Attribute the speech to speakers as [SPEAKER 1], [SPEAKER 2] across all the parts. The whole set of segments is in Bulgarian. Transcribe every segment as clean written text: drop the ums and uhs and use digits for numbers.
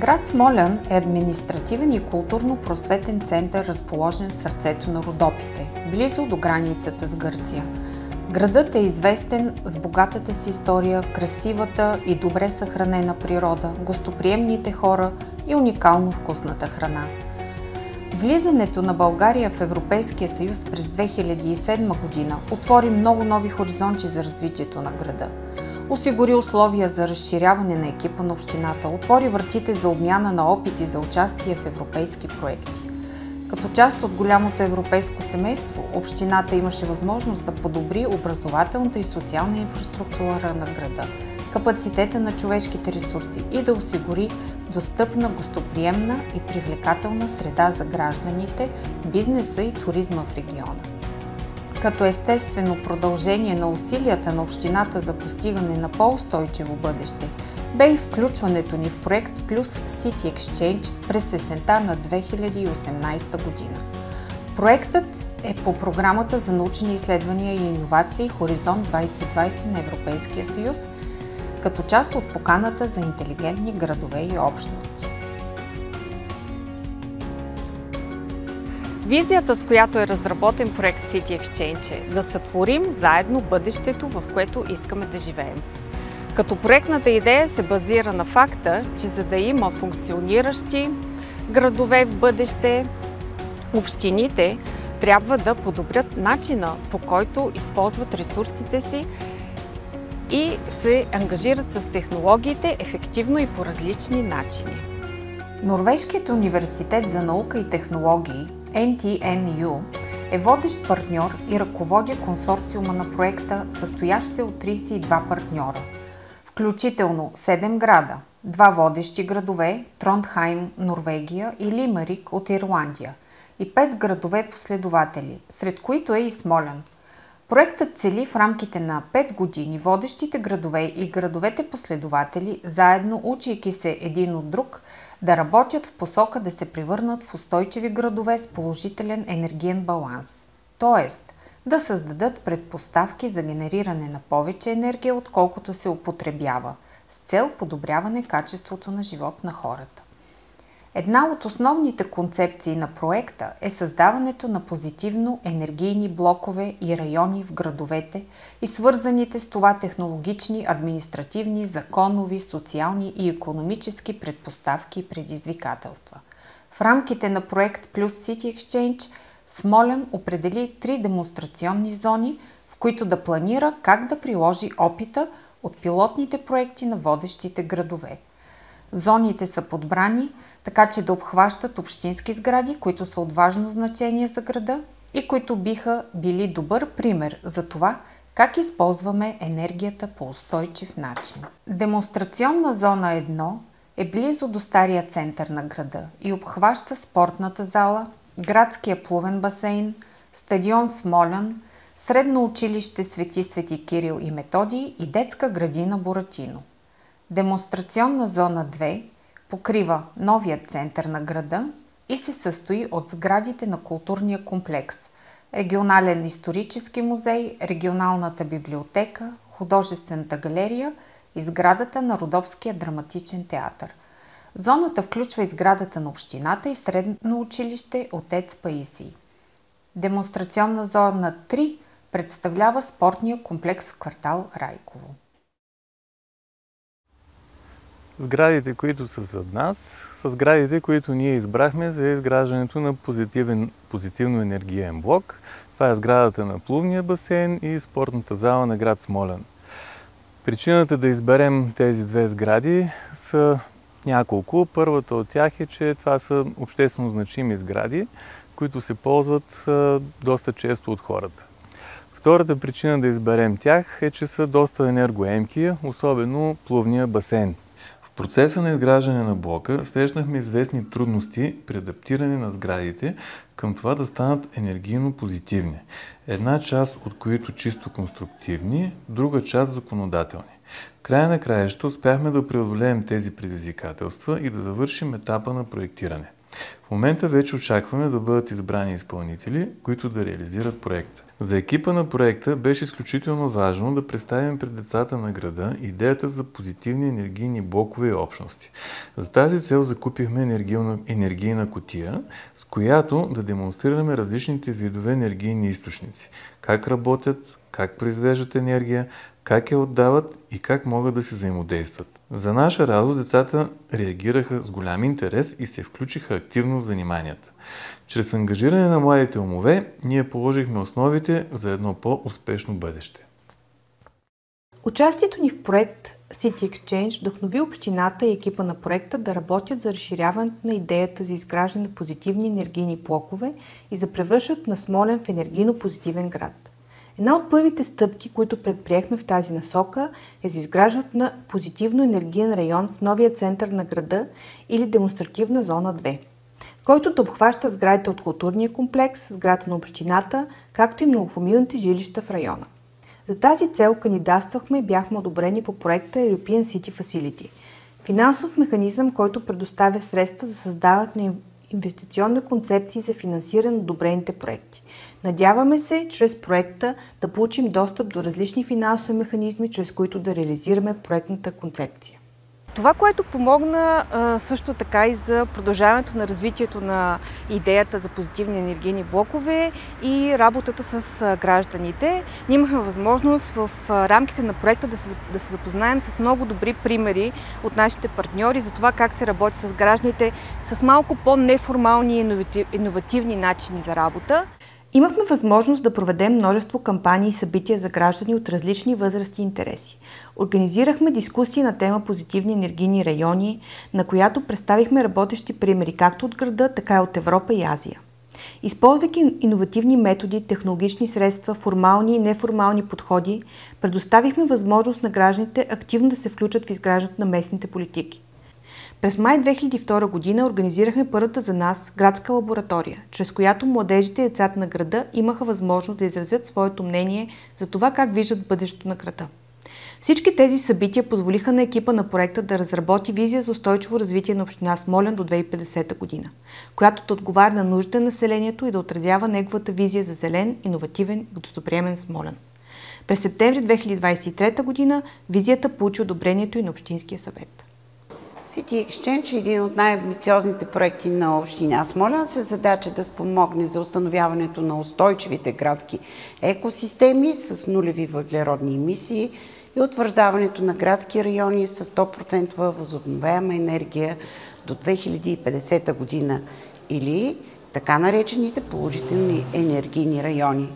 [SPEAKER 1] Град Смолян е административен и културно-просветен център, разположен в сърцето на Родопите, близо до границата с Гърция. Градът е известен с богатата си история, красивата и добре съхранена природа, гостоприемните хора и уникално вкусната храна. Влизането на България в Европейския съюз през 2007 година отвори много нови хоризонти за развитието на града. Осигури условия за разширяване на екипа на общината, отвори вратите за обмяна на опити за участие в европейски проекти. Като част от голямото европейско семейство, общината имаше възможност да подобри образователната и социална инфраструктура на града, капацитета на човешките ресурси и да осигури достъпна, гостоприемна и привлекателна среда за гражданите, бизнеса и туризма в региона. Като естествено продължение на усилията на общината за постигане на по-устойчиво бъдеще, бе и включването ни в проект Плюс City Exchange през есента на 2018 година. Проектът е по програмата за научни изследвания и иновации Хоризонт 2020 на Европейския съюз, като част от поканата за интелигентни градове и общности. Визията, с която е разработен проект City Exchange, е да сътворим заедно бъдещето, в което искаме да живеем. Като проектната идея се базира на факта, че за да има функциониращи градове в бъдеще, общините трябва да подобрят начина, по който използват ресурсите си и се ангажират с технологиите ефективно и по различни начини. Норвежкият университет за наука и технологии NTNU е водещ партньор и ръководи консорциума на проекта, състоящ се от 32 партньора, включително 7 града, 2 водещи градове – Трондхайм, Норвегия и Лимерик от Ирландия, и 5 градове последователи, сред които е и Смолян. Проектът цели в рамките на 5 години водещите градове и градовете последователи, заедно учейки се един от друг, да работят в посока да се превърнат в устойчиви градове с положителен енергиен баланс. Тоест, да създадат предпоставки за генериране на повече енергия, отколкото се употребява, с цел подобряване качеството на живот на хората. Една от основните концепции на проекта е създаването на позитивно енергийни блокове и райони в градовете и свързаните с това технологични, административни, законови, социални и икономически предпоставки и предизвикателства. В рамките на проект Плюс City Exchange Смолян определи 3 демонстрационни зони, в които да планира как да приложи опита от пилотните проекти на водещите градове. Зоните са подбрани, така че да обхващат общински сгради, които са от важно значение за града и които биха били добър пример за това как използваме енергията по устойчив начин. Демонстрационна зона 1 е близо до стария център на града и обхваща спортната зала, градския плувен басейн, стадион Смолян, средно училище Свети Кирил и Методий и детска градина Буратино. Демонстрационна зона 2 покрива новия център на града и се състои от сградите на културния комплекс, регионален исторически музей, регионалната библиотека, художествената галерия и сградата на Родопския драматичен театър. Зоната включва и сградата на общината и средно училище Отец Паисий. Демонстрационна зона 3 представлява спортния комплекс в квартал Райково.
[SPEAKER 2] Сградите, които са зад нас, са сградите, които ние избрахме за изграждането на позитивно енергиен блок. Това е сградата на плувния басейн и спортната зала на град Смолян. Причината да изберем тези две сгради са няколко. Първата от тях е, че това са обществено значими сгради, които се ползват доста често от хората. Втората причина да изберем тях е, че са доста енергоемки, особено плувния басейн. В процеса на изграждане на блока срещнахме известни трудности при адаптиране на сградите към това да станат енергийно позитивни. Една част от които чисто конструктивни, друга част законодателни. В края на краища успяхме да преодолеем тези предизвикателства и да завършим етапа на проектиране. В момента вече очакваме да бъдат избрани изпълнители, които да реализират проекта. За екипа на проекта беше изключително важно да представим пред децата на града идеята за позитивни енергийни блокове и общности. За тази цел закупихме енергийна кутия, с която да демонстрираме различните видове енергийни източници, как работят, как произвеждат енергия, как я отдават и как могат да се взаимодействат. За наша радост децата реагираха с голям интерес и се включиха активно в заниманията. Чрез ангажиране на младите умове, ние положихме основите за едно по-успешно бъдеще.
[SPEAKER 3] Участието ни в проект City Exchange вдъхнови общината и екипа на проекта да работят за разширяването на идеята за изграждане на позитивни енергийни блокове и за превръщането на Смолян в енергийно позитивен град. Една от първите стъпки, които предприехме в тази насока, е за изграждането на позитивно енергиен район в новия център на града или демонстративна зона 2, който да обхваща сградите от културния комплекс, сградата на общината, както и многофамилните жилища в района. За тази цел кандидатствахме и бяхме одобрени по проекта European City Facility, финансов механизъм, който предоставя средства за създаването на инвестиционни концепции за финансиране на одобрените проекти. Надяваме се, чрез проекта да получим достъп до различни финансови механизми, чрез които да реализираме проектната концепция.
[SPEAKER 1] Това, което помогна също така и за продължаването на развитието на идеята за позитивни енергийни блокове и работата с гражданите. Ние имахме възможност в рамките на проекта да се запознаем с много добри примери от нашите партньори за това как се работи с гражданите с малко по-неформални и иновативни начини за работа.
[SPEAKER 3] Имахме възможност да проведем множество кампании и събития за граждани от различни възрасти и интереси. Организирахме дискусии на тема позитивни енергийни райони, на която представихме работещи примери както от града, така и от Европа и Азия. Използвайки иновативни методи, технологични средства, формални и неформални подходи, предоставихме възможност на гражданите активно да се включат в изграждането на местните политики. През май 2002 година организирахме първата за нас градска лаборатория, чрез която младежите и децата на града имаха възможност да изразят своето мнение за това как виждат бъдещето на града. Всички тези събития позволиха на екипа на проекта да разработи визия за устойчиво развитие на община Смолян до 2050 година, която да отговаря на нуждите на населението и да отразява неговата визия за зелен, иновативен и гостоприемен Смолян. През септември 2023 година визията получи одобрението и на Общинския съвет.
[SPEAKER 4] City Exchange е един от най-амбициозните проекти на община Смолян с задача да спомогне за установяването на устойчивите градски екосистеми с нулеви въглеродни емисии и утвърждаването на градски райони с 100% възобновяема енергия до 2050 година или така наречените положителни енергийни райони.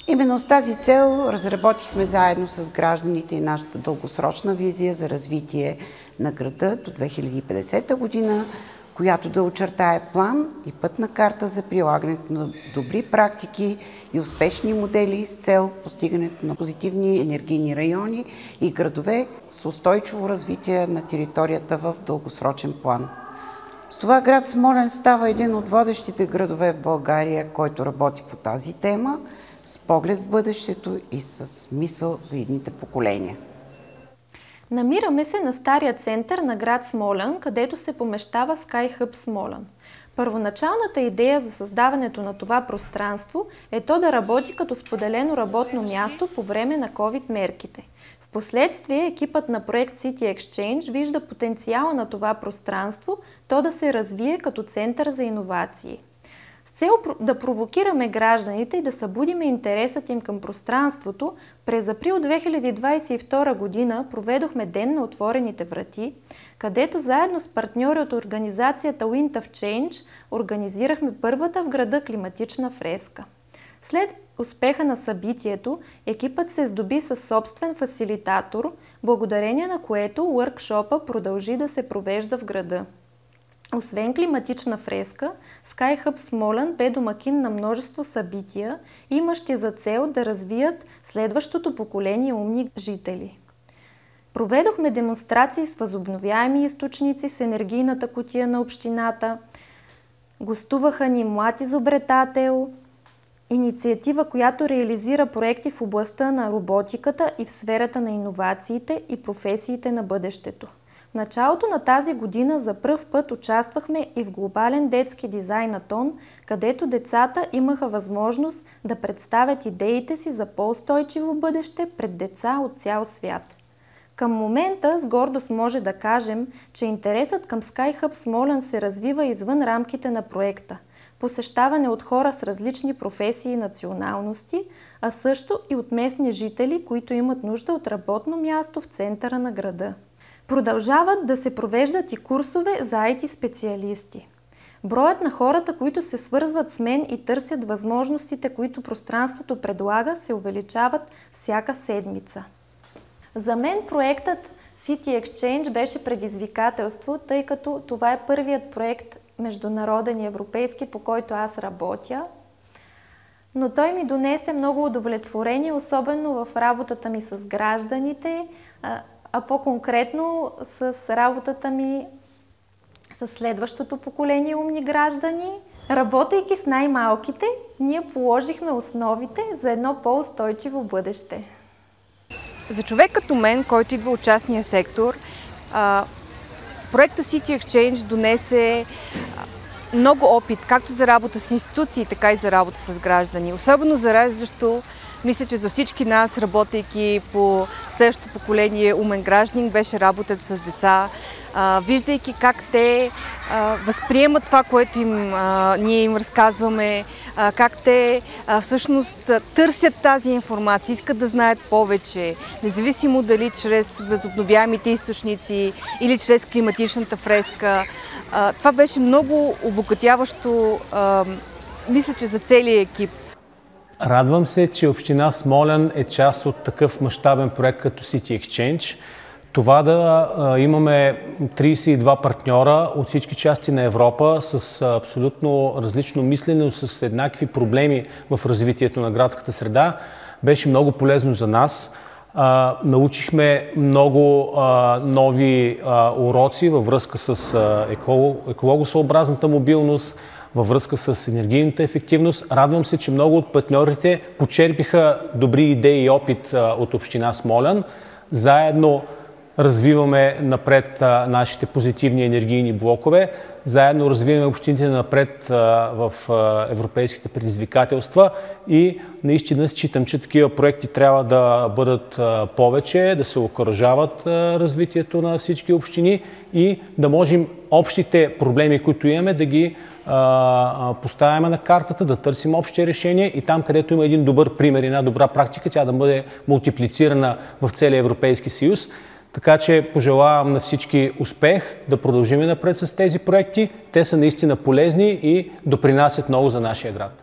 [SPEAKER 4] Именно с тази цел разработихме заедно с гражданите и нашата дългосрочна визия за развитие на града до 2050 година, която да очертае план и пътна карта за прилагането на добри практики и успешни модели с цел постигането на позитивни енергийни райони и градове с устойчиво развитие на територията в дългосрочен план. С това град Смолян става един от водещите градове в България, който работи по тази тема, с поглед в бъдещето и с мисъл за идните поколения.
[SPEAKER 5] Намираме се на стария център на град Смолян, където се помещава Sky Hub Смолян. Първоначалната идея за създаването на това пространство е то да работи като споделено работно място по време на COVID мерките. Впоследствие екипът на проект City Exchange вижда потенциала на това пространство, то да се развие като център за иновации. С цел да провокираме гражданите и да събудиме интересът им към пространството, през април 2022 година проведохме Ден на отворените врати, където заедно с партньори от организацията Wind of Change организирахме първата в града климатична фреска. След успеха на събитието, екипът се здоби със собствен фасилитатор, благодарение на което уъркшопа продължи да се провежда в града. Освен климатична фреска, Sky Hub Смолян бе домакин на множество събития, имащи за цел да развият следващото поколение умни жители. Проведохме демонстрации с възобновяеми източници с енергийната кутия на общината, гостуваха ни млад изобретател, инициатива, която реализира проекти в областта на роботиката и в сферата на иновациите и професиите на бъдещето. началото на тази година за пръв път участвахме и в глобален детски дизайнатон, където децата имаха възможност да представят идеите си за по-устойчиво бъдеще пред деца от цял свят. Към момента с гордост може да кажем, че интересът към SkyHub Смолян се развива извън рамките на проекта, посещаване от хора с различни професии и националности, а също и от местни жители, които имат нужда от работно място в центъра на града. Продължават да се провеждат и курсове за IT специалисти. Броят на хората, които се свързват с мен и търсят възможностите, които пространството предлага, се увеличават всяка седмица. За мен проектът City Exchange беше предизвикателство, тъй като това е първият проект международен и европейски, по който аз работя. Но той ми донесе много удовлетворение, особено в работата ми с гражданите, а по-конкретно с работата ми с следващото поколение умни граждани. Работейки с най-малките, ние положихме основите за едно по-устойчиво бъдеще.
[SPEAKER 3] За човек като мен, който идва от частния сектор, проектът City Exchange донесе много опит, както за работа с институции, така и за работа с граждани. Особено зараждащо, мисля, че за всички нас, работейки по следващото поколение умен гражданин, беше работата с деца, виждайки как те възприемат това, което ние им разказваме, как те всъщност търсят тази информация, искат да знаят повече, независимо дали чрез възобновяемите източници или чрез климатичната фреска. Това беше много обогатяващо, мисля, че за целия екип.
[SPEAKER 6] Радвам се, че община Смолян е част от такъв мащабен проект като City Exchange. Това да имаме 32 партньора от всички части на Европа с абсолютно различно мислене, но с еднакви проблеми в развитието на градската среда, беше много полезно за нас. Научихме много нови уроци във връзка с екологосъобразната мобилност, във връзка с енергийната ефективност. Радвам се, че много от партньорите почерпиха добри идеи и опит от община Смолян. Заедно развиваме напред нашите позитивни енергийни блокове, заедно развиваме общините напред в европейските предизвикателства и наистина считам, че такива проекти трябва да бъдат повече, да се окуражават развитието на всички общини и да можем общите проблеми, които имаме, да ги поставяме на картата, да търсим общи решения и там, където има един добър пример, една добра практика, тя да бъде мултиплицирана в целия Европейски съюз. Така че пожелавам на всички успех, да продължим напред с тези проекти. Те са наистина полезни и допринасят много за нашия град.